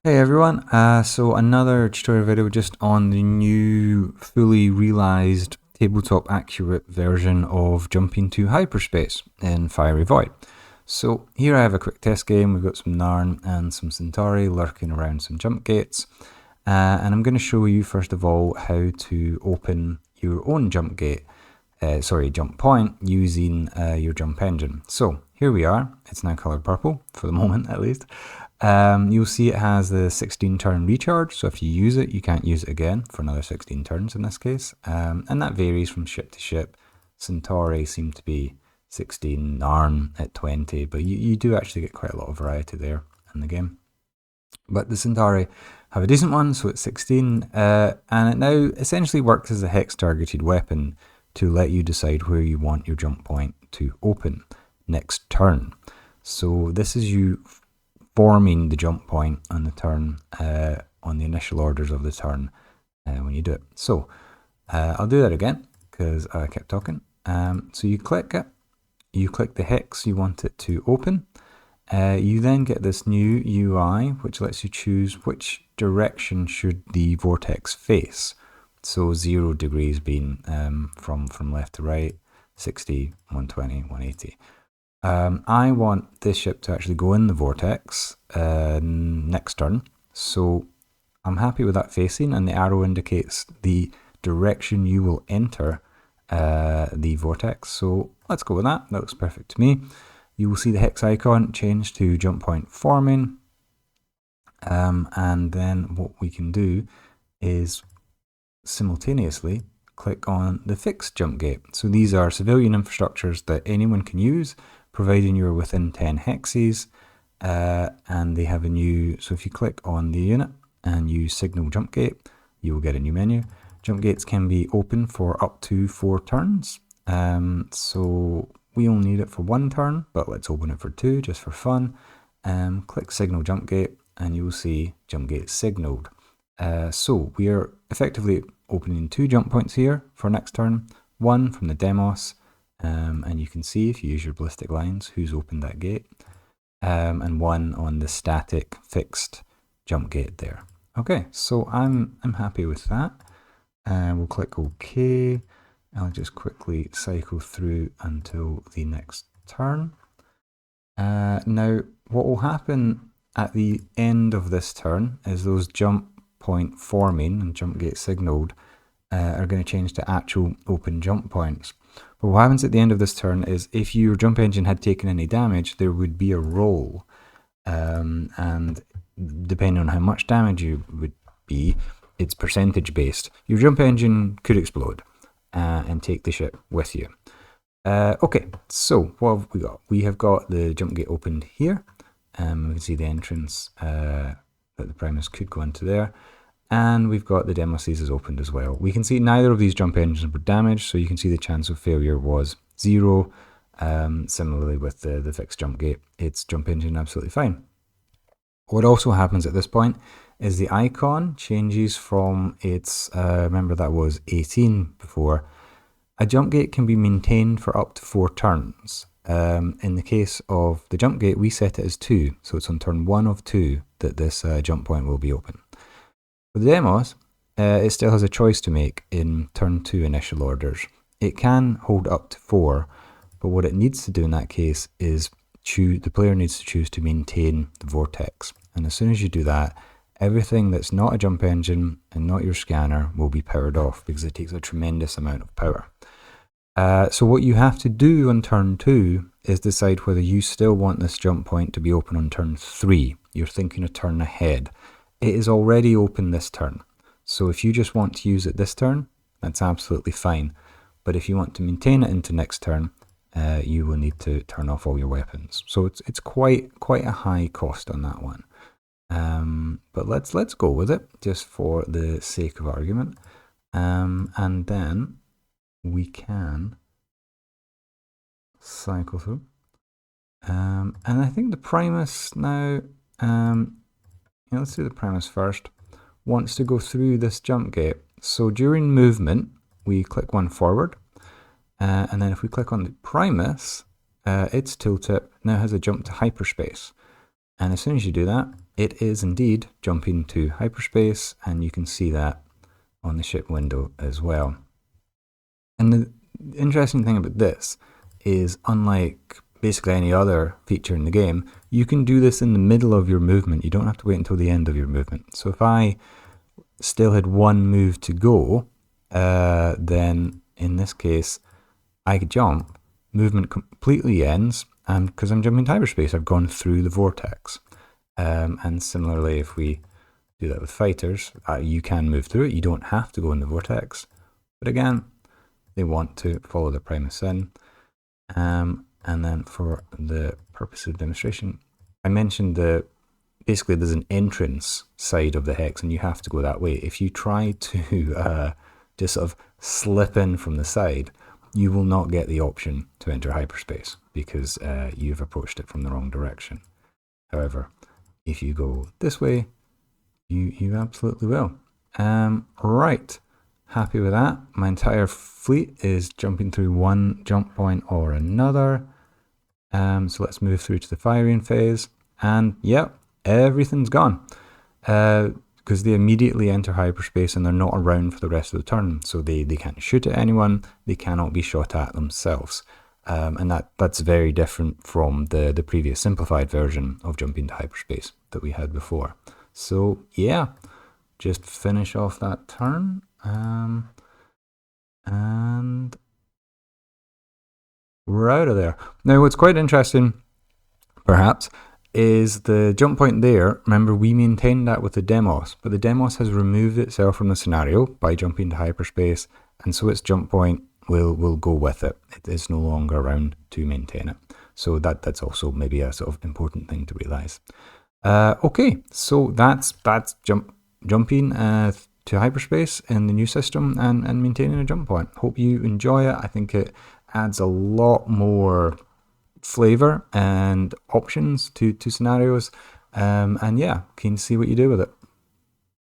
Hey everyone, so another tutorial video just on the new fully realized tabletop accurate version of jumping to hyperspace in Fiery Void. So here I have a quick test game. We've got some Narn and some Centauri lurking around some jump gates, and I'm going to show you first of all how to open your own jump gate, jump point using your jump engine. So here we are. It's now colored purple for the moment at least. You'll see it has the 16 turn recharge, so if you use it, you can't use it again for another 16 turns in this case, and that varies from ship to ship. Centauri seem to be 16, Narn at 20, but you do actually get quite a lot of variety there in the game. But the Centauri have a decent one, so it's 16, and it now essentially works as a hex targeted weapon to let you decide where you want your jump point to open next turn. So this is you forming the jump point on the turn, on the initial orders of the turn when you do it. So I'll do that again because I kept talking. So you click it, you click the hex you want it to open. You then get this new UI which lets you choose which direction should the vortex face. So 0 degrees being from left to right, 60, 120, 180. I want this ship to actually go in the vortex next turn, so I'm happy with that facing, and the arrow indicates the direction you will enter the vortex. So let's go with that. That looks perfect to me. You will see the hex icon change to jump point forming, and then what we can do is simultaneously click on the fixed jump gate. So these are civilian infrastructures that anyone can use, providing you're within 10 hexes, and they have a new, so if you click on the unit and use signal jump gate, you will get a new menu. Jump gates can be open for up to 4 turns, so we only need it for 1 turn, but let's open it for 2 just for fun. Click signal jump gate and you will see jump gate signaled. So we are effectively opening 2 jump points here for next turn, one from the demos, and you can see if you use your ballistic lines who's opened that gate, and one on the static fixed jump gate there. Okay, so I'm happy with that. We'll click OK. I'll just quickly cycle through until the next turn. Now, what will happen at the end of this turn is those jump point forming and jump gate signaled are going to change to actual open jump points. But what happens at the end of this turn is if your jump engine had taken any damage, there would be a roll, and depending on how much damage you would be, it's percentage based. Your jump engine could explode and take the ship with you. Okay, so what have we got? We have got the jump gate opened here. We can see the entrance that the Primus could go into there. And we've got the demo seas opened as well. We can see neither of these jump engines were damaged, so you can see the chance of failure was 0. Similarly with the fixed jump gate, its jump engine absolutely fine. What also happens at this point is the icon changes from its, remember that was 18 before. A jump gate can be maintained for up to 4 turns. In the case of the jump gate, we set it as 2, so it's on turn 1 of 2 that this jump point will be open. For the demos, it still has a choice to make in turn 2 initial orders. It can hold up to 4, but what it needs to do in that case is the player needs to choose to maintain the vortex. And as soon as you do that, everything that's not a jump engine and not your scanner will be powered off because it takes a tremendous amount of power. So what you have to do on turn 2 is decide whether you still want this jump point to be open on turn 3. You're thinking a turn ahead. It is already open this turn, so if you just want to use it this turn, that's absolutely fine. But if you want to maintain it into next turn, you will need to turn off all your weapons. So it's quite a high cost on that one. But let's go with it just for the sake of argument, and then we can cycle through. And I think the Primus now. Let's do the Primus first. Wants to go through this jump gate. So during movement, we click 1 forward. And then if we click on the Primus, its tooltip now has a jump to hyperspace. And as soon as you do that, it is indeed jumping to hyperspace, and you can see that on the ship window as well. And the interesting thing about this is, unlike basically any other feature in the game, you can do this in the middle of your movement. You don't have to wait until the end of your movement. So if I still had one move to go, then in this case, I could jump, movement completely ends, and because I'm jumping to hyperspace, I've gone through the vortex. And similarly, if we do that with fighters, you can move through it. You don't have to go in the vortex. But again, they want to follow the Primus in. And then for the purpose of demonstration, I mentioned that basically there's an entrance side of the hex and you have to go that way. If you try to just sort of slip in from the side, you will not get the option to enter hyperspace because you've approached it from the wrong direction. However, if you go this way, you absolutely will. Right. Happy with that. My entire fleet is jumping through one jump point or another. So let's move through to the firing phase. And yep, everything's gone. Because they immediately enter hyperspace and they're not around for the rest of the turn. So they can't shoot at anyone. They cannot be shot at themselves. And that's very different from the previous simplified version of jumping to hyperspace that we had before. So yeah, just finish off that turn. And we're out of there. Now, what's quite interesting, perhaps, is the jump point there. Remember, we maintained that with the Demos, but the Demos has removed itself from the scenario by jumping to hyperspace, and so its jump point will go with it. It is no longer around to maintain it. So that's also maybe a sort of important thing to realize. Okay, so that's jumping to hyperspace in the new system and maintaining a jump point. Hope you enjoy it. I think it adds a lot more flavor and options to scenarios. And yeah, keen to see what you do with it.